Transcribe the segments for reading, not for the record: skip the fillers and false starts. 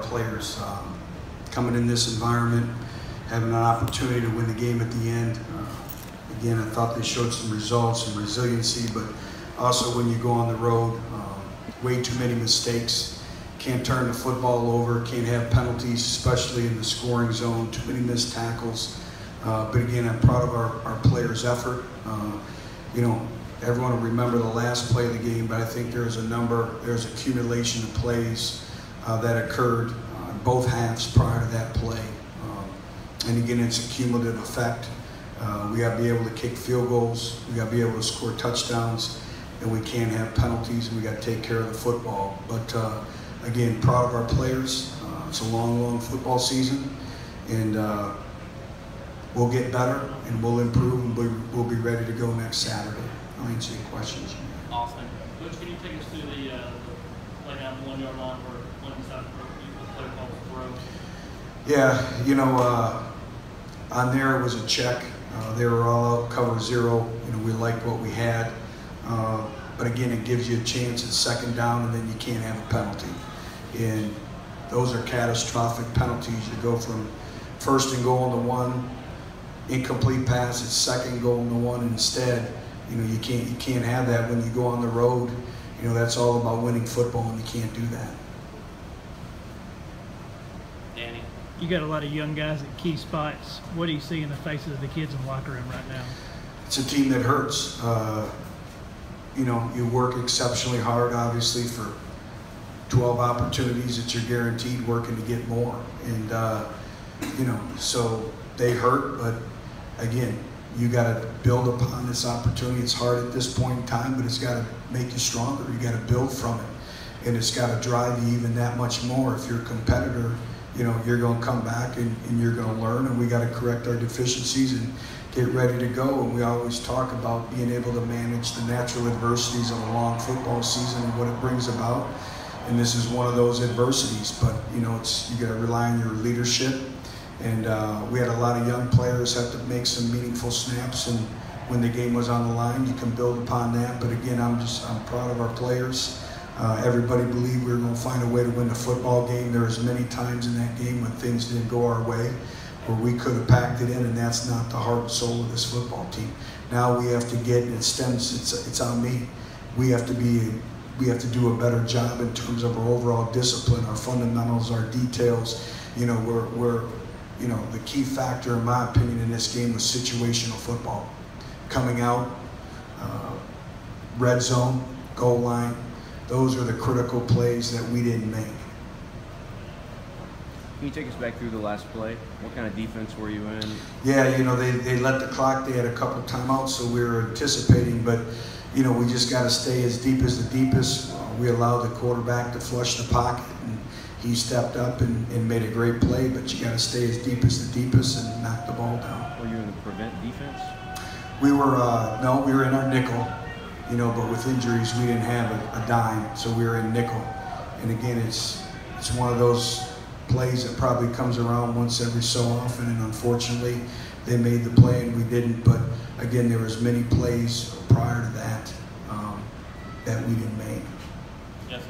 players. Coming in this environment, having an opportunity to win the game at the end. Again, I thought they showed some results and resiliency, but also when you go on the road, way too many mistakes. Can't turn the football over, can't have penalties, especially in the scoring zone, too many missed tackles. But again, I'm proud of our players' effort. You know, everyone will remember the last play of the game, but I think there's accumulation of plays that occurred in both halves prior to that play. And again, it's a cumulative effect. We got to be able to kick field goals, we got to be able to score touchdowns, and we can't have penalties, and we got to take care of the football. But again, proud of our players. It's a long football season, and we'll get better and we'll improve, and we'll be ready to go next Saturday. I'll answer your questions. Awesome. Coach, can you take us through the like on the 1 yard line where one side the player calls throw? Yeah, you know, on there it was a check. They were all out, cover zero. You know, we liked what we had. But again, it gives you a chance at second down, and then you can't have a penalty. And those are catastrophic penalties. You go from first and goal to one, incomplete pass, it's second goal to one instead. You know, you can't have that when you go on the road. You know, that's all about winning football, and you can't do that. Danny, you got a lot of young guys at key spots. What do you see in the faces of the kids in the locker room right now? It's a team that hurts. You know, you work exceptionally hard, obviously, for 12 opportunities that you're guaranteed, working to get more. And, you know, so they hurt, but again, you got to build upon this opportunity. It's hard at this point in time, but it's got to make you stronger. You got to build from it, and it's got to drive you even that much more. If you're a competitor, you know, you're going to come back and you're going to learn, and we got to correct our deficiencies and get ready to go. And we always talk about being able to manage the natural adversities of a long football season and what it brings about. And this is one of those adversities, but you know, you got to rely on your leadership. And we had a lot of young players have to make some meaningful snaps, and when the game was on the line, you can build upon that. But again, I'm proud of our players. Everybody believed we were going to find a way to win the football game. There was many times in that game when things didn't go our way, where we could have packed it in, and that's not the heart and soul of this football team. Now we have to get, and it's on me. We have to do a better job in terms of our overall discipline, our fundamentals, our details. You know, you know, the key factor, in my opinion, in this game was situational football. Coming out, red zone, goal line, those are the critical plays that we didn't make. Can you take us back through the last play? What kind of defense were you in? Yeah, you know, they let the clock, they had a couple of timeouts, so we were anticipating, but, you know, we just got to stay as deep as the deepest. We allowed the quarterback to flush the pocket, and he stepped up and made a great play, but you got to stay as deep as the deepest and knock the ball down. Were you in the prevent defense? We were, no, we were in our nickel, you know, but with injuries, we didn't have a dime, so we were in nickel. And again, it's one of those plays that probably comes around once every so often, and unfortunately, they made the play and we didn't. But again, there was many plays prior to that that we didn't make. Yes, sir.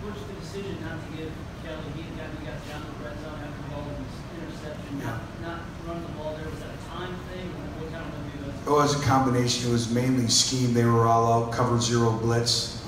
What's the decision not to give Kelly? He got down to the red zone after the ball was interception, not run the ball there? Was that a time thing, or what kind of movie was it? It was a combination. It was mainly scheme. They were all out, cover zero blitz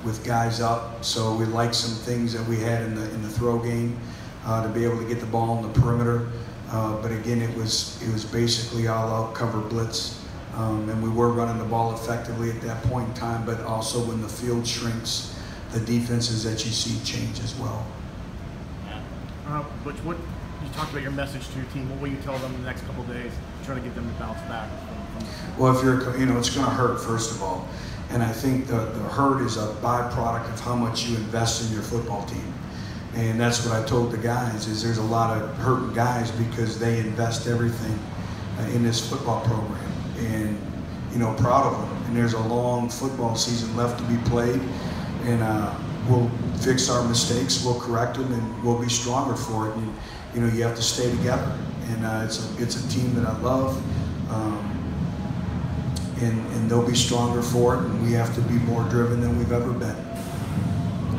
with guys up. So we liked some things that we had in the throw game to be able to get the ball in the perimeter. But again, it was basically all out, cover blitz. And we were running the ball effectively at that point in time, but also when the field shrinks, the defenses that you see change as well. Butch, what you talked about your message to your team. What will you tell them in the next couple of days, trying to get them to bounce back? Well, if you're, you know, it's going to hurt first of all, and I think the hurt is a byproduct of how much you invest in your football team. And that's what I told the guys, is there's a lot of hurting guys because they invest everything in this football program. And, you know, proud of them. And there's a long football season left to be played. And we'll fix our mistakes, we'll correct them, and we'll be stronger for it. And, you know, you have to stay together. And it's a team that I love. And they'll be stronger for it. And we have to be more driven than we've ever been.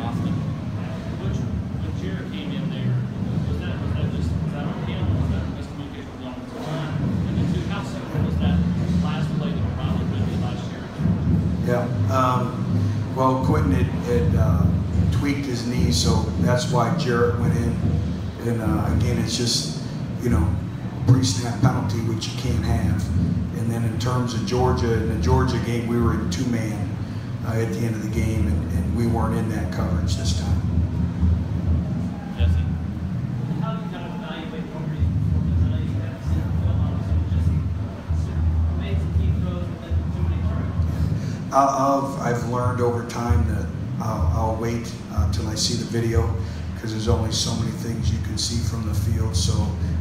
Awesome. When Jared came in there, So that's why Jarrett went in. And again, it's just, you know, pre-snap penalty, which you can't have. And then in terms of Georgia, in the Georgia game, we were in two-man at the end of the game, and we weren't in that coverage this time. Jesse? How do you kind of evaluate Rory's performance? I know you haven't seen the film, obviously, just made some key throws, but then too many turnovers. I've learned over time that I'll wait till I see the video, because there's only so many things you can see from the field. So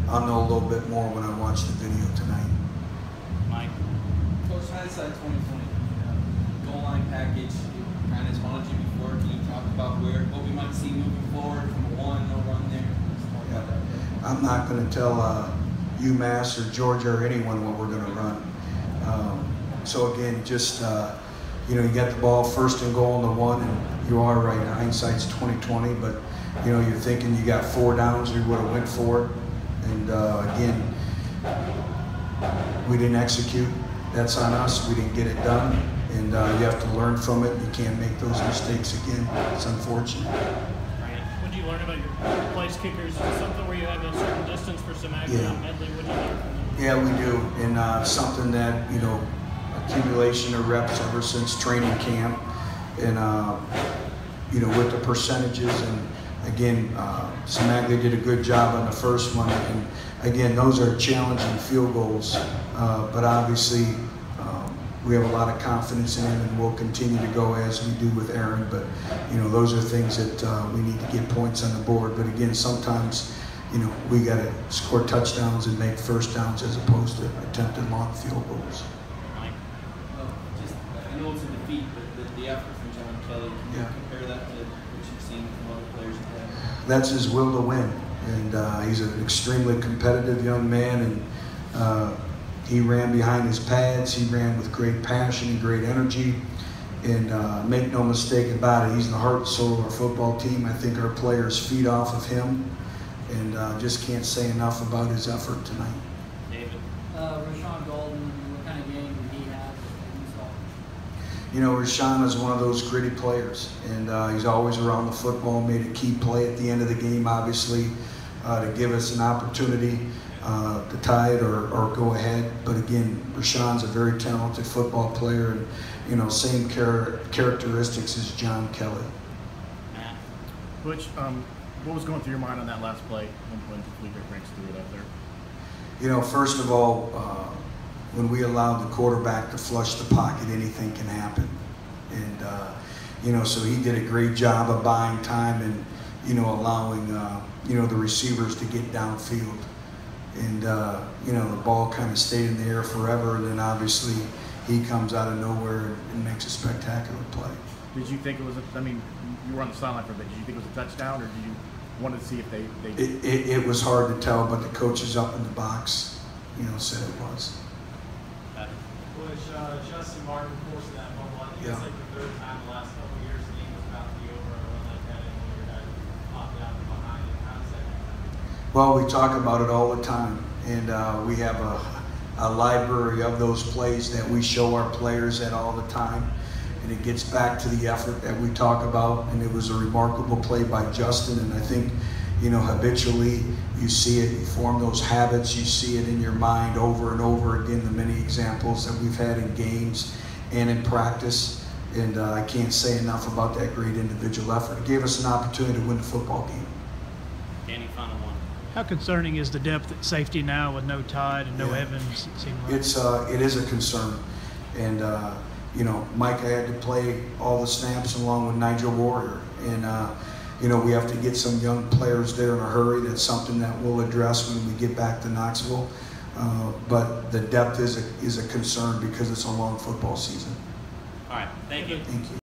I'll know a little bit more when I watch the video tonight. Mike? Coach, hindsight 2020, goal line package, kind of taunted you before. Can you talk about what we might see moving forward from a one, no run there? Yeah. I'm not going to tell UMass or Georgia or anyone what we're going to run. So again, just you know, you get the ball first and goal on the one, and you are right. Hindsight's 2020, but you know, you're thinking you got 4 downs, you would have went for it. And again, we didn't execute. That's on us. We didn't get it done, and you have to learn from it. You can't make those mistakes again. It's unfortunate. What did you learn about your place kickers? Is it something where you have a certain distance for some action Yeah. on Medley? What did you learn from them? Yeah, we do, and something that, you know, accumulation of reps ever since training camp, and you know, with the percentages, and again, Samaglia did a good job on the first one, and again, those are challenging field goals, but obviously we have a lot of confidence in him, and we'll continue to go as we do with Aaron. But you know, those are things that we need to get points on the board. But again, sometimes, you know, we got to score touchdowns and make first downs as opposed to attempted long field goals. I know it's a defeat, but the effort from John Kelly, can you compare that to what you've seen from other players in that? That's his will to win, and he's an extremely competitive young man, and he ran behind his pads. He ran with great passion and great energy, and make no mistake about it, he's the heart and soul of our football team. I think our players feed off of him, and just can't say enough about his effort tonight. David? Rashawn Golden, what kind of game did he have in this all? You know, Rashawn is one of those gritty players, and he's always around the football, made a key play at the end of the game, obviously, to give us an opportunity to tie it or go ahead. But again, Rashawn's a very talented football player, and, you know, same characteristics as John Kelly. Matt? Butch, what was going through your mind on that last play when Fleeger breaks through it up there? You know, first of all, when we allowed the quarterback to flush the pocket, anything can happen. And, you know, so he did a great job of buying time and, you know, allowing, you know, the receivers to get downfield. And, you know, the ball kind of stayed in the air forever, and then obviously he comes out of nowhere and makes a spectacular play. Did you think it was I mean, you were on the sideline for a bit. Did you think it was a touchdown, or did you want to see if they It was hard to tell, but the coaches up in the box, you know, said it was. Which Justin Martin forced that fumble. I think it's like the third time the last couple of years the game was about to be over and run like that, and one of your guys popped out from behind and how does that? Well, we talk about it all the time, and we have a library of those plays that we show our players at all the time, and it gets back to the effort that we talk about. And it was a remarkable play by Justin, and I think, you know, habitually you see it, you form those habits, you see it in your mind over and over again, the many examples that we've had in games and in practice. And I can't say enough about that great individual effort. It gave us an opportunity to win the football game. Danny, final one. How concerning is the depth at safety now with no Todd and no Yeah. Evans? It seemed like. It is a concern, and you know, Mike, I had to play all the snaps along with Nigel Warrior, and you know, we have to get some young players there in a hurry. That's something that we'll address when we get back to Knoxville. But the depth is a concern because it's a long football season. All right, thank you. Thank you.